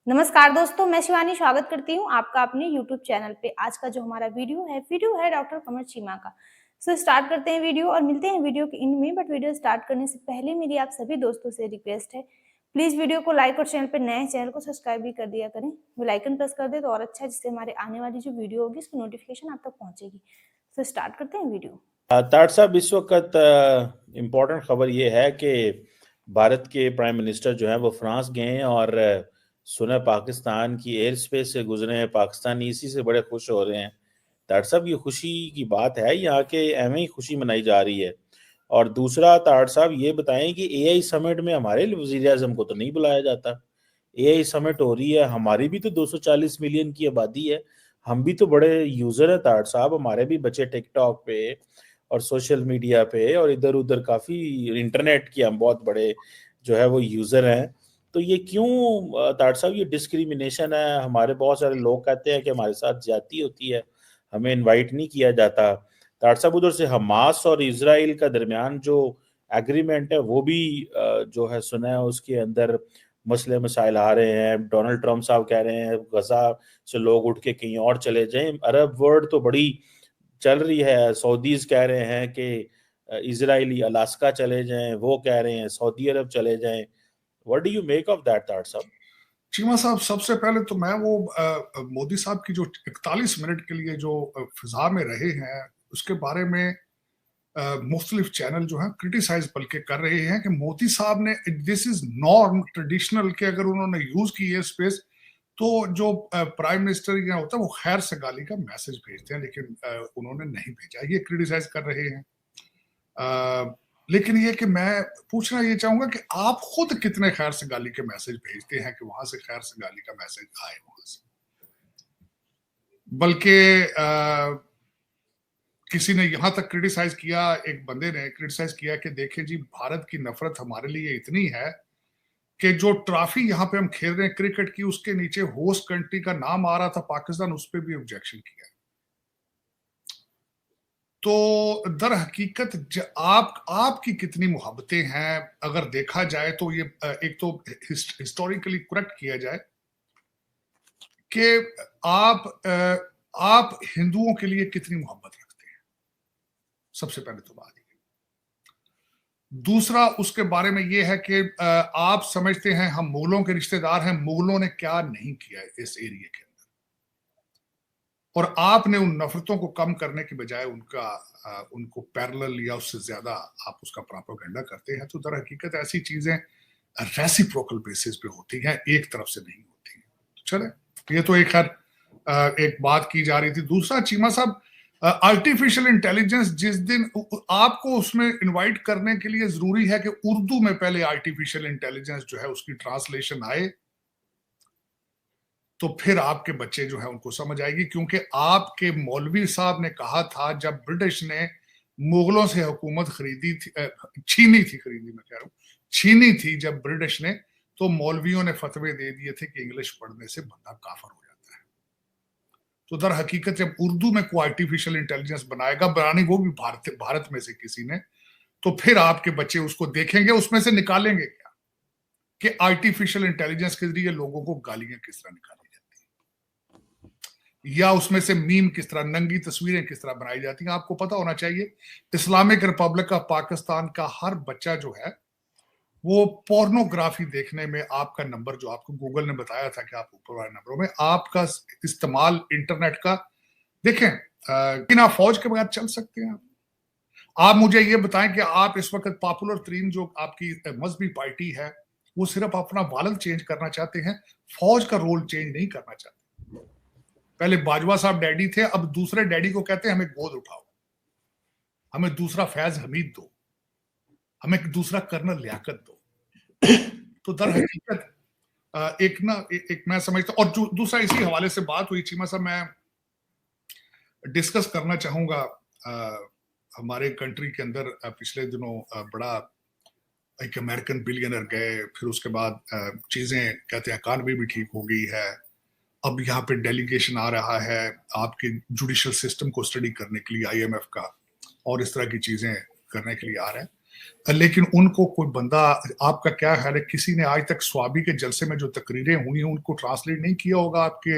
नमस्कार दोस्तों, मैं शिवानी स्वागत करती हूँ आपका अपने यूट्यूब चैनल पे। आज का जो हमारा वीडियो है डॉक्टर कमर चीमा का। स्टार्ट करते हैं वीडियो और मिलते हैं वीडियो के एंड में। बट वीडियो स्टार्ट करने से पहले मेरी आप सभी दोस्तों से रिक्वेस्ट है, प्लीज़ वीडियो को लाइक और चैनल पे नए चैनल को सब्सक्राइब भी कर दिया करें। बेल आइकन प्रेस कर दे तो और अच्छा है, जिससे हमारे आने वाली जो वीडियो होगी उसकी नोटिफिकेशन आप तक पहुँचेगी। स्टार्ट करते हैं वीडियो। तार साहब, इस वक्त इम्पोर्टेंट खबर ये है कि भारत के प्राइम मिनिस्टर जो हैं वो फ्रांस गए हैं और सुना पाकिस्तान की एयर स्पेस से गुजरे हैं। पाकिस्तानी इसी से बड़े खुश हो रहे हैं। तार साहब, ये खुशी की बात है, यहाँ के एवं ही खुशी मनाई जा रही है। और दूसरा, तार साहब ये बताएं कि एआई समिट में हमारे वजीर आजम को तो नहीं बुलाया जाता। एआई समिट हो रही है, हमारी भी तो 240 मिलियन की आबादी है, हम भी तो बड़े यूजर है तार साहब। हमारे भी बच्चे टिकटॉक पे और सोशल मीडिया पे और इधर उधर काफी इंटरनेट की हम बहुत बड़े जो है वो यूजर हैं। तो ये क्यों तार साहब, ये डिस्क्रिमिनेशन है? हमारे बहुत सारे लोग कहते हैं कि हमारे साथ ज्यादती होती है, हमें इनवाइट नहीं किया जाता। तार साहब, उधर से हमास और इसराइल का दरमियान जो एग्रीमेंट है वो भी जो है सुना है उसके अंदर मसले मसाइल आ रहे हैं। डोनाल्ड ट्रंप साहब कह रहे हैं गजा से लोग उठ के कहीं और चले जाएं। अरब वर्ल्ड तो बड़ी चल रही है। सऊदीज कह रहे हैं कि इजरायली अलास्का चले जाएं, वो कह रहे हैं सऊदी अरब चले जाएं। What do you make of that तार साहब? चीमा साहब, सबसे पहले तो मैं वो मोदी साहब की जो 41 मिनट के लिए जो फिजा में रहे हैं उसके बारे में मुख्तलिफ चैनल जो है क्रिटिसाइज बल्कि कर रहे हैं कि मोदी साहब ने, दिस इज नॉर्म ट्रेडिशनल, कि अगर उन्होंने यूज की है स्पेस तो जो प्राइम मिनिस्टर यहाँ होता है वो खैर सगाली का मैसेज भेजते हैं, लेकिन उन्होंने नहीं भेजा, ये क्रिटिसाइज कर रहे हैं। लेकिन ये कि मैं पूछना ये चाहूंगा कि आप खुद कितने खैर सगाली के मैसेज भेजते हैं कि वहां से खैर सगाली का मैसेज आए वहां से? बल्कि किसी ने यहां तक क्रिटिसाइज किया, एक बंदे ने क्रिटिसाइज किया कि देखें जी, भारत की नफरत हमारे लिए इतनी है कि जो ट्रॉफी यहाँ पे हम खेल रहे हैं क्रिकेट की, उसके नीचे होस्ट कंट्री का नाम आ रहा था पाकिस्तान, उस पर भी ऑब्जेक्शन किया। तो दर हकीकत आपकी कितनी मोहब्बतें हैं अगर देखा जाए तो ये एक तो हिस्टोरिकली करेक्ट किया जाए कि आप हिंदुओं के लिए कितनी मोहब्बत रखते हैं, सबसे पहले तो बात ये। दूसरा उसके बारे में ये है कि आप समझते हैं हम मुगलों के रिश्तेदार हैं, मुगलों ने क्या नहीं किया इस एरिया के अंदर, और आपने उन नफरतों को कम करने के बजाय उनको पैरेलल या उससे ज्यादा आप उसका प्रोपेगेंडा करते हैं। तो दर हकीकत ऐसी चीजें रेसिप्रोकल बेसिस पे होती हैं, एक तरफ से नहीं होती हैं। चले, ये तो एक एक बात की जा रही थी। दूसरा, चीमा साहब, आर्टिफिशियल इंटेलिजेंस, जिस दिन आपको उसमें इनवाइट करने के लिए जरूरी है कि उर्दू में पहले आर्टिफिशियल इंटेलिजेंस जो है उसकी ट्रांसलेशन आए, तो फिर आपके बच्चे जो है उनको समझ आएगी। क्योंकि आपके मौलवी साहब ने कहा था जब ब्रिटिश ने मुगलों से हुकूमत खरीदी थी, छीनी थी, खरीदी मैं कह रहा हूं, छीनी थी जब ब्रिटिश ने, तो मौलवियों ने फतवे दे दिए थे कि इंग्लिश पढ़ने से बंदा काफर हो जाता है। तो दर हकीकत जब उर्दू में कोई आर्टिफिशियल इंटेलिजेंस बनानी वो भी भारत में से किसी ने, तो फिर आपके बच्चे उसको देखेंगे, उसमें से निकालेंगे क्या कि आर्टिफिशियल इंटेलिजेंस के जरिए लोगों को गालियां किस तरह निकाली जाती हैं, या उसमें से मीम किस तरह, नंगी तस्वीरें किस तरह बनाई जाती हैं। आपको पता होना चाहिए इस्लामिक रिपब्लिक ऑफ पाकिस्तान का हर बच्चा जो है वो पोर्नोग्राफी देखने में, आपका नंबर जो आपको गूगल ने बताया था कि आप ऊपर वाले नंबरों में आपका इस्तेमाल इंटरनेट का, देखें बिना फौज के बगैर चल सकते हैं आप मुझे ये बताएं कि आप इस वक्त पॉपुलर तरीन जो आपकी मजहबी पार्टी है वो सिर्फ अपना वालद चेंज करना चाहते हैं, फौज का रोल चेंज नहीं करना चाहते। पहले बाजवा साहब डैडी थे, अब दूसरे डैडी को कहते हैं हमें गोद उठाओ, हमें दूसरा फैज हमीद दो, हमें दूसरा कर्नल लियाकत दो। तो दर हकीकत एक मैं समझता, और दूसरा इसी हवाले से बात हुई चीमा साहब, मैं डिस्कस करना चाहूंगा। हमारे कंट्री के अंदर पिछले दिनों बड़ा एक अमेरिकन बिलियनर गए, फिर उसके बाद चीजें कहते हैं इकॉनमी भी ठीक हो गई है, अब यहाँ पे डेलीगेशन आ रहा है आपके जुडिशियल सिस्टम को स्टडी करने के लिए, आईएमएफ का, और इस तरह की चीजें करने के लिए आ रहे हैं। लेकिन उनको कोई बंदा, आपका क्या ख्याल है, किसी ने आज तक स्वाबी के जलसे में जो तकरीरें हुई हैं उनको ट्रांसलेट नहीं किया होगा आपके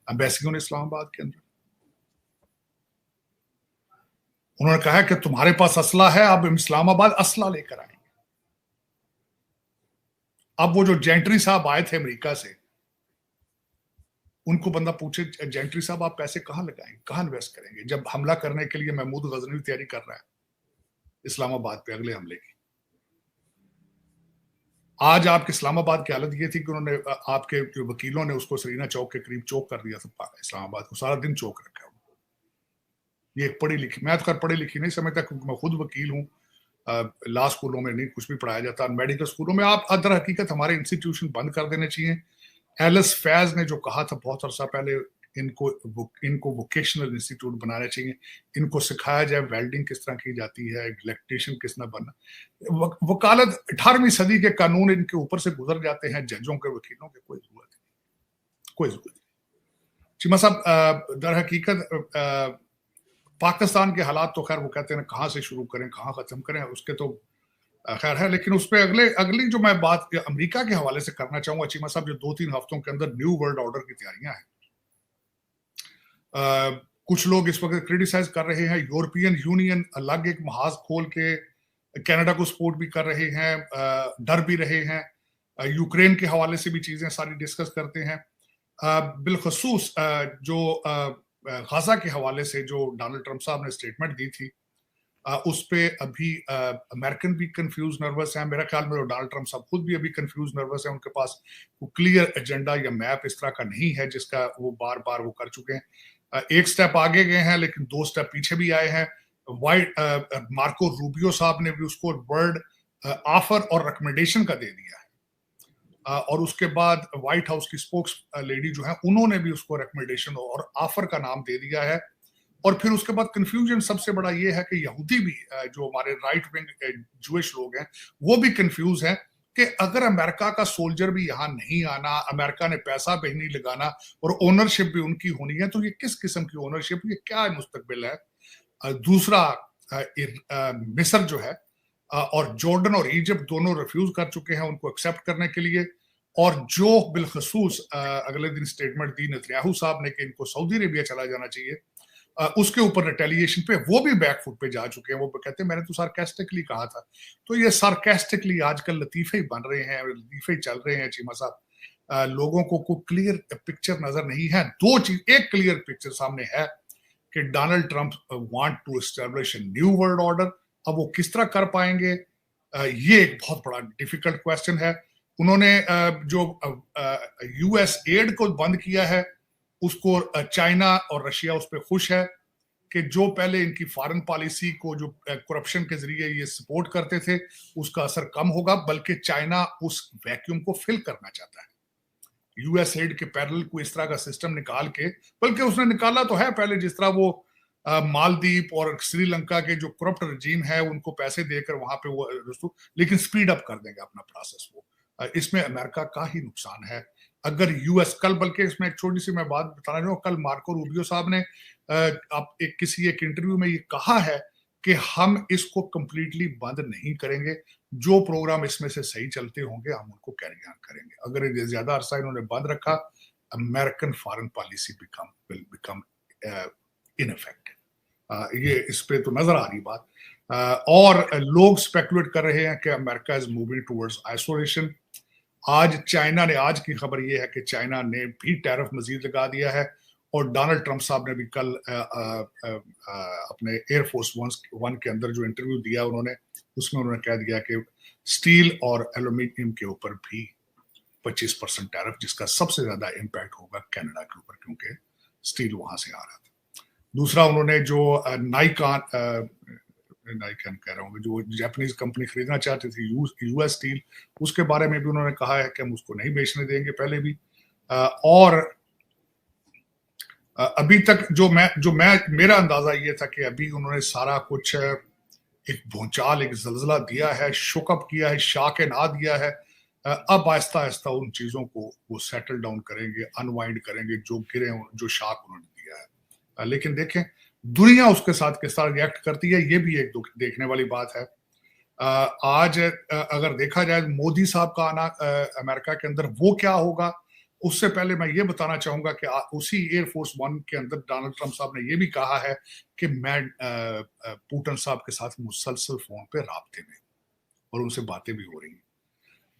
एम्बेसियों ने इस्लामाबाद के अंदर? उन्होंने कहा कि तुम्हारे पास असला है, अब इस्लामाबाद असला लेकर आएंगे। अब वो जो जेंट्री साहब आए थे अमेरिका से, उनको बंदा पूछे, जेंट्री साहब आप पैसे कहां लगाएंगे, कहां इन्वेस्ट करेंगे, जब हमला करने के लिए महमूद गजनवी तैयारी कर रहा है इस्लामाबाद पे अगले हमले की। आज आपके इस्लामाबाद की हालत ये थी कि उन्होंने, आपके जो वकीलों ने उसको सरीना चौक के करीब चौक कर दिया था, इस्लामाबाद को सारा दिन चौक रखा। ये एक पढ़ी लिखी, मैं तो खैर पढ़ी लिखी नहीं समझता क्योंकि मैं खुद वकील हूँ, लॉ स्कूलों में नहीं कुछ भी पढ़ाया जाता, मेडिकल स्कूलों में आप अदर हकीकत हमारे इंस्टीट्यूशन बंद कर देने चाहिए। एलिस फैज ने जो कहा था बहुत अरसा पहले, इनको वोकेशनल इंस्टीट्यूट बनाने चाहिए, इनको सिखाया जाए वेल्डिंग किस तरह की जाती है, इलेक्ट्रीशियन किस तरह बनना। वकालत 18वीं सदी के कानून इनके ऊपर से गुजर जाते हैं, जजों के, वकीलों के, कोई जरूरत नहीं, कोई जरूरत नहीं। चीमा साहब, दर हकीकत पाकिस्तान के हालात तो खैर वो कहते हैं कहाँ से शुरू करें कहाँ खत्म करें, उसके तो खैर है, लेकिन उस पर अगली जो मैं बात अमेरिका के हवाले से करना चाहूंगा चीमा साहब, जो 2-3 हफ्तों के अंदर न्यू वर्ल्ड ऑर्डर की तैयारियां हैं, कुछ लोग इस वक्त क्रिटिसाइज कर रहे हैं, यूरोपियन यूनियन अलग एक महाज खोल के कनाडा को सपोर्ट भी कर रहे हैं, डर भी रहे हैं, यूक्रेन के हवाले से भी चीजें सारी डिस्कस करते हैं। बिलखसूस जो गाजा के हवाले से जो डोनाल्ड ट्रंप साहब ने स्टेटमेंट दी थी, उस पे अभी अमेरिकन भी कंफ्यूज नर्वस हैं, मेरा ख्याल में डोनाल्ड ट्रंप साहब खुद भी अभी कंफ्यूज नर्वस हैं, उनके पास वो क्लियर एजेंडा या मैप इस तरह का नहीं है जिसका वो बार बार वो कर चुके हैं। एक स्टेप आगे गए हैं लेकिन 2 स्टेप पीछे भी आए हैं। मार्को रूबियो साहब ने भी उसको वर्ड ऑफर और रिकमेंडेशन का दे दिया है, और उसके बाद व्हाइट हाउस की स्पोक्स लेडी जो है उन्होंने भी उसको रिकमेंडेशन और ऑफर का नाम दे दिया है। और फिर उसके बाद कंफ्यूजन सबसे बड़ा ये है कि यहूदी भी, जो हमारे राइट विंग जूइश लोग हैं, वो भी कंफ्यूज हैं कि अगर अमेरिका का सोल्जर भी यहाँ नहीं आना, अमेरिका ने पैसा भी नहीं लगाना और ओनरशिप भी उनकी होनी है, तो ये किस किस्म की ओनरशिप, ये क्या मुस्तकबिल है। दूसरा, मिस्र जो है और जॉर्डन और इजिप्ट दोनों रिफ्यूज कर चुके हैं उनको एक्सेप्ट करने के लिए, और जो बिलखसूस अगले दिन स्टेटमेंट दी नेतन्याहू साहब ने कि इनको सऊदी अरेबिया चला जाना चाहिए, उसके ऊपर रिटेलिएशन पे वो भी बैकफुट पे जा चुके हैं। वो कहते हैं मैंने तो सार्केस्टिकली कहा था। तो ये सार्केस्टिकली आजकल लतीफे ही बन रहे हैं, लतीफे ही चल रहे हैं चीमा साहब। लोगों को कोई क्लियर पिक्चर नजर नहीं है। 2 चीज, एक क्लियर पिक्चर सामने है कि Donald Trump want to establish a new world order. अब वो किस तरह कर पाएंगे, ये एक बहुत बड़ा डिफिकल्ट क्वेश्चन है। उन्होंने जो यूएस एड को बंद किया है, उसको चाइना और रशिया उस पर खुश है कि जो पहले इनकी फॉरेन पॉलिसी को जो करप्शन के जरिए ये सपोर्ट करते थे उसका असर कम होगा, बल्कि चाइना उस वैक्यूम को फिल करना चाहता है। यूएस एड के पैरेलल को इस तरह का सिस्टम निकाल के, बल्कि उसने निकाला तो है पहले, जिस तरह वो मालदीव और श्रीलंका के जो करप्ट रजीम है उनको पैसे देकर वहां पे वो, लेकिन स्पीड अप कर देंगे अपना प्रोसेस। वो इसमें अमेरिका का ही नुकसान है अगर यूएस कल, बल्कि इसमें एक छोटी सी मैं बात बताना चाहूँ, कल मार्को रूबियो साहब ने किसी एक इंटरव्यू में ये कहा है कि हम इसको कंप्लीटली बंद नहीं करेंगे, जो प्रोग्राम इसमें से सही चलते होंगे हम उनको कैरी ऑन करेंगे। अगर ज्यादा अरसा इन्होंने बंद रखा, American foreign policy will become ineffective. ये इस पे तो नजर आ रही बात। और लोग स्पेकुलेट कर रहे हैं कि America is moving towards isolation. आज चाइना ने, आज की खबर ये है कि चाइना ने भी टैरिफ मजीद लगा दिया है, और डोनाल्ड ट्रंप साहब ने भी कल अपने एयरफोर्स 1 के अंदर जो इंटरव्यू दिया उन्होंने, उसमें उन्होंने कह दिया कि स्टील और एल्यूमिनियम के ऊपर भी 25% टैरिफ, जिसका सबसे ज्यादा इम्पैक्ट होगा कनाडा के ऊपर, क्योंकि स्टील वहां से आ रहा था। दूसरा, उन्होंने जो नाइकान कह रहा हूँ, जो जापानीज कंपनी खरीदना चाहती थी यूएस स्टील, उसके बारे में भी उन्होंने कहा है कि हम उसको नहीं बेचने देंगे पहले भी। और अभी तक मेरा अंदाजा ये था कि अभी उन्होंने सारा कुछ एक भूचाल, एक जल्जला दिया है, शोकअप किया है, शाक ना दिया है। अब आहिस्ता आहिस्ता उन चीजों को वो सेटल डाउन करेंगे, अनवाइंड करेंगे जो गिरे, जो शाक उन्होंने दिया है। लेकिन देखें दुनिया उसके साथ किस तरह रिएक्ट करती है, ये भी एक देखने वाली बात है। आज अगर देखा जाए मोदी साहब का आना अमेरिका के अंदर वो क्या होगा, उससे पहले मैं ये बताना चाहूंगा कि उसी एयरफोर्स वन के अंदर डोनाल्ड ट्रंप साहब ने ये भी कहा है कि मैं पुतिन साहब के साथ मुसलसल फोन पे राब्ते में और उनसे बातें भी हो रही हैं।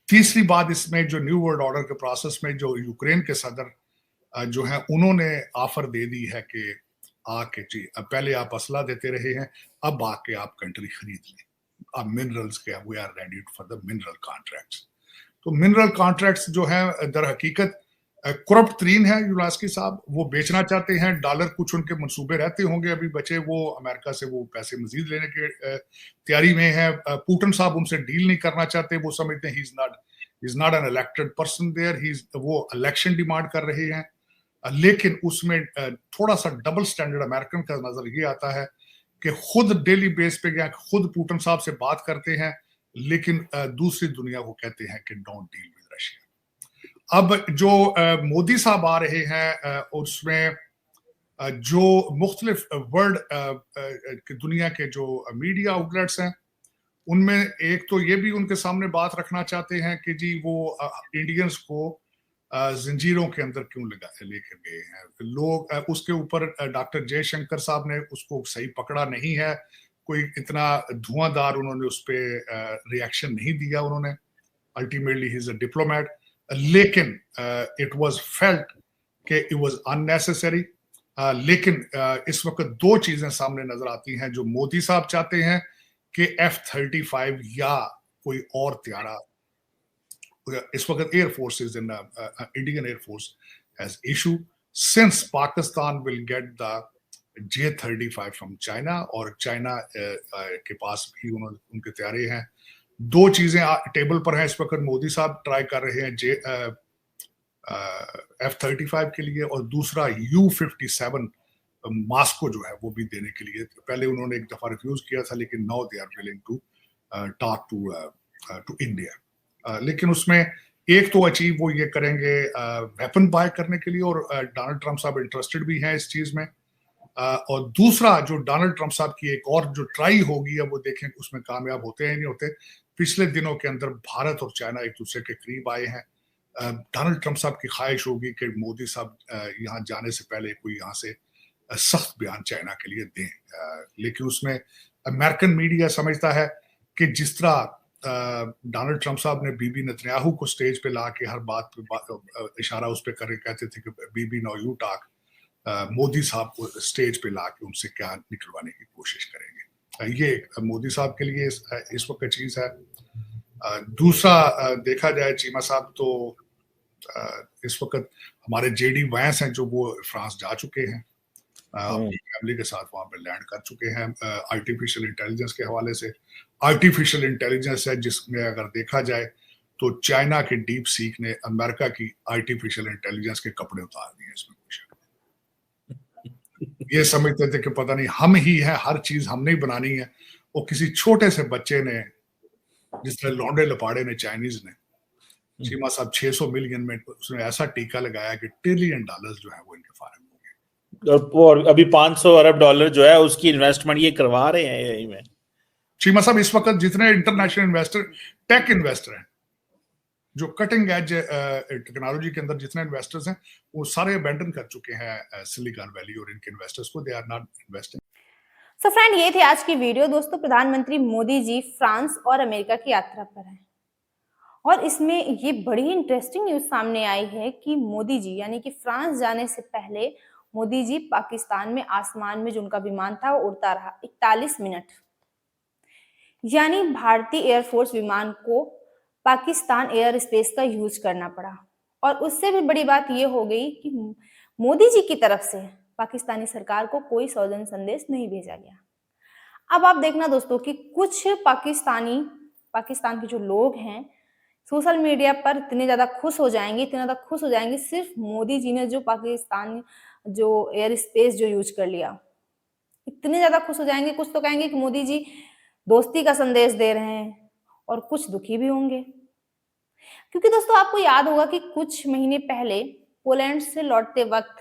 तीसरी बात इसमें जो न्यू वर्ल्ड ऑर्डर के प्रोसेस में जो यूक्रेन के सदर जो है उन्होंने ऑफर दे दी है कि आके जी अब पहले आप असला देते रहे हैं, अब आके आप कंट्री खरीद लें, अब मिनरल्स के we are ready for the mineral contracts. तो मिनरल कॉन्ट्रैक्ट्स जो है दर हकीकत करप्ट तरीन है युलास्की साहब, वो बेचना चाहते हैं, डॉलर कुछ उनके मंसूबे रहते होंगे अभी बचे, वो अमेरिका से वो पैसे मजीद लेने के तैयारी में है। पुतिन साहब उनसे डील नहीं करना चाहते, वो समझते हैं he is not an elected person there, वो इलेक्शन डिमांड कर रहे हैं। लेकिन उसमें थोड़ा सा डबल स्टैंडर्ड अमेरिकन का नजर ये आता है कि खुद डेली बेस पे क्या खुद पुतिन साहब से बात करते हैं, लेकिन दूसरी दुनिया को कहते हैं कि डोंट डील विद रशिया। अब जो मोदी साहब आ रहे हैं उसमें जो मुख्तलिफ वर्ल्ड दुनिया के जो मीडिया आउटलेट्स हैं उनमें एक तो ये भी उनके सामने बात रखना चाहते हैं कि जी वो इंडियंस को जंजीरों के अंदर क्यों लेकर गए हैं लोग। उसके ऊपर डॉक्टर जयशंकर साहब ने उसको सही पकड़ा नहीं है, कोई इतना धुआंधार उन्होंने उस पर रिएक्शन नहीं दिया उन्होंने। Ultimately he is a diplomat, लेकिन इट वाज फेल्ट कि इट वाज अननेसेसरी। लेकिन इस वक्त दो चीजें सामने नजर आती हैं जो मोदी साहब चाहते हैं कि F-35 या कोई और त्यारा, इस वक्त air force is in Indian air force has issue since Pakistan will get the J-35 from China, और चाइना के पास भी उनके तैयारे हैं। दो चीजें टेबल पर हैं इस वक्त, मोदी साहब ट्राई कर रहे हैं F-35 के लिए, और दूसरा U-57 मास्को जो है वो भी देने के लिए। पहले उन्होंने एक दफा रिफ्यूज किया था, लेकिन now they are willing to talk to India. लेकिन उसमें एक तो अचीव वो ये करेंगे वेपन बाय करने के लिए, और डोनाल्ड ट्रंप साहब इंटरेस्टेड भी हैं इस चीज में। और दूसरा जो डोनाल्ड ट्रंप साहब की एक और जो ट्राई होगी, अब वो देखें उसमें कामयाब होते हैं नहीं होते। पिछले दिनों के अंदर भारत और चाइना एक दूसरे के करीब आए हैं। डोनाल्ड ट्रंप साहब की ख्वाहिश होगी कि मोदी साहब यहाँ जाने से पहले कोई यहाँ से सख्त बयान चाइना के लिए दें। लेकिन उसमें अमेरिकन मीडिया समझता है कि जिस तरह डोनाल्ड ट्रंप साहब ने बीबी नेतन्याहू को स्टेज पे ला के हर बात पे इशारा उस पर करके कहते थे कि बीबी नाउ यू टॉक, मोदी साहब को स्टेज पे ला के उनसे क्या निकलवाने की कोशिश करेंगे। ये मोदी साहब के लिए इस वक्त चीज है। दूसरा देखा जाए चीमा साहब तो इस वक्त हमारे जेडी वैंस हैं जो वो फ्रांस जा चुके हैं, अपनी फैमिली के साथ वहां पे लैंड कर चुके हैं। आर्टिफिशियल इंटेलिजेंस के हवाले से आर्टिफिशियल इंटेलिजेंस है जिसमें अगर देखा जाए तो चाइना के डीप सीक ने अमेरिका की आर्टिफिशियल इंटेलिजेंस के कपड़े उतार दिए। इसमें ये समझते थे कि पता नहीं हम ही हैं, हर चीज हमने ही बनानी है, और किसी छोटे से बच्चे ने, जिस तरह लौंडे लपाड़े ने चाइनीज ने, चीमा साहब 600 मिलियन में उसने ऐसा टीका लगाया कि $1 ट्रिलियन जो है वो इनके फार्म हो गए, और अभी $500 अरब जो है उसकी इन्वेस्टमेंट ये करवा रहे हैं यही में। चीमा साहब इस वक्त जितने इंटरनेशनल इन्वेस्टर, टेक इन्वेस्टर हैं, जो कटिंग एज टेक्नोलॉजी के अंदर जितने इन्वेस्टर्स हैं वो सारे अबैंडन कर चुके हैं सिलिकॉन वैली और इनके इन्वेस्टर्स को, they are not investing. So friend, ये थी आज की वीडियो। दोस्तों, प्रधानमंत्री मोदी जी फ्रांस और अमेरिका की यात्रा पर हैं, और इसमें ये बड़ी इंटरेस्टिंग न्यूज सामने आई है कि मोदी जी यानी कि फ्रांस जाने से पहले मोदी जी पाकिस्तान में आसमान में जो उनका विमान था वो उड़ता रहा 41 मिनट, यानी भारतीय एयरफोर्स विमान को पाकिस्तान एयर स्पेस का यूज करना पड़ा। और उससे भी बड़ी बात यह हो गई कि मोदी जी की तरफ से पाकिस्तानी सरकार को कोई सौजन्य संदेश नहीं भेजा गया। अब आप देखना दोस्तों कि कुछ पाकिस्तान के जो लोग हैं सोशल मीडिया पर इतने ज्यादा खुश हो जाएंगे सिर्फ मोदी जी ने जो पाकिस्तान जो एयर स्पेस जो यूज कर लिया, इतने ज्यादा खुश हो जाएंगे। कुछ तो कहेंगे कि मोदी जी दोस्ती का संदेश दे रहे हैं, और कुछ दुखी भी होंगे, क्योंकि दोस्तों आपको याद होगा कि कुछ महीने पहले पोलैंड से लौटते वक्त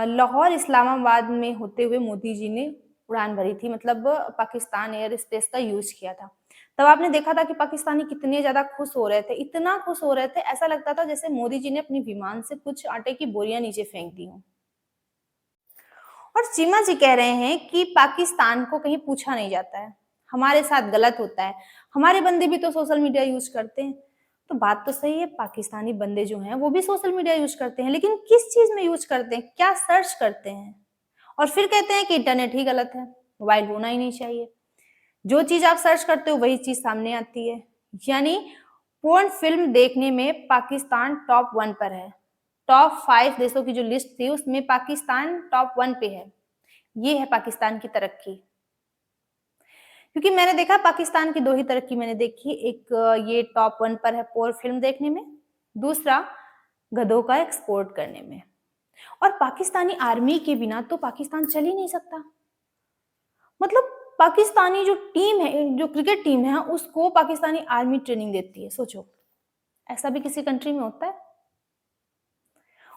लाहौर इस्लामाबाद में होते हुए मोदी जी ने उड़ान भरी थी, मतलब पाकिस्तान एयर स्पेस का यूज किया था। तब आपने देखा था कि पाकिस्तानी कितने ज्यादा खुश हो रहे थे, इतना खुश हो रहे थे, ऐसा लगता था जैसे मोदी जी ने अपनी विमान से कुछ आटे की बोरियां नीचे फेंक दी हों। और चीमा जी कह रहे हैं कि पाकिस्तान को कहीं पूछा नहीं जाता है, हमारे साथ गलत होता है, हमारे बंदे भी तो सोशल मीडिया यूज करते हैं। तो बात तो सही है, पाकिस्तानी बंदे जो हैं वो भी सोशल मीडिया यूज करते हैं, लेकिन किस चीज में यूज करते हैं, क्या सर्च करते हैं? और फिर कहते हैं कि इंटरनेट ही गलत है, मोबाइल होना ही नहीं चाहिए। जो चीज आप सर्च करते हो वही चीज सामने आती है। यानी पोर्न फिल्म देखने में पाकिस्तान टॉप 1 पर है। टॉप 5 देशों की जो लिस्ट थी उसमें पाकिस्तान टॉप 1 पे है। ये है पाकिस्तान की तरक्की। क्योंकि मैंने देखा पाकिस्तान की 2 ही तरक्की मैंने देखी, एक ये टॉप 1 पर है पोर्न फिल्म देखने में, दूसरा गधों का एक्सपोर्ट करने में। और पाकिस्तानी आर्मी के बिना तो पाकिस्तान चल ही नहीं सकता। मतलब पाकिस्तानी जो टीम है, जो क्रिकेट टीम है, उसको पाकिस्तानी आर्मी ट्रेनिंग देती है। सोचो, ऐसा भी किसी कंट्री में होता है?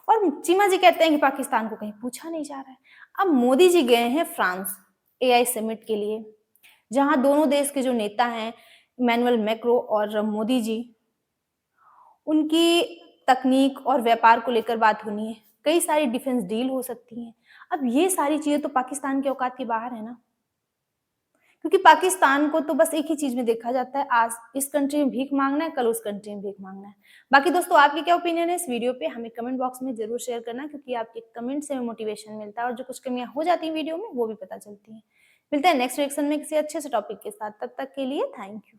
और चीमा जी कहते हैं कि पाकिस्तान को कहीं पूछा नहीं जा रहा है। अब मोदी जी गए हैं फ्रांस एआई समिट के लिए, जहां दोनों देश के जो नेता हैं इमैनुअल मैक्रो और मोदी जी, उनकी तकनीक और व्यापार को लेकर बात होनी है, कई सारी डिफेंस डील हो सकती हैं। अब ये सारी चीजें तो पाकिस्तान के औकात के बाहर है ना, क्योंकि पाकिस्तान को तो बस एक ही चीज में देखा जाता है, आज इस कंट्री में भीख मांगना है, कल उस कंट्री में भीख मांगना है। बाकी दोस्तों, आपकी क्या ओपिनियन है इस वीडियो पे, हमें कमेंट बॉक्स में जरूर शेयर करना, क्योंकि आपके कमेंट से हमें मोटिवेशन मिलता है और जो कुछ कमियां हो जाती हैं वीडियो में वो भी पता चलती हैं। मिलते हैं नेक्स्ट रिएक्शन में किसी अच्छे से टॉपिक के साथ, तब तक के लिए थैंक यू।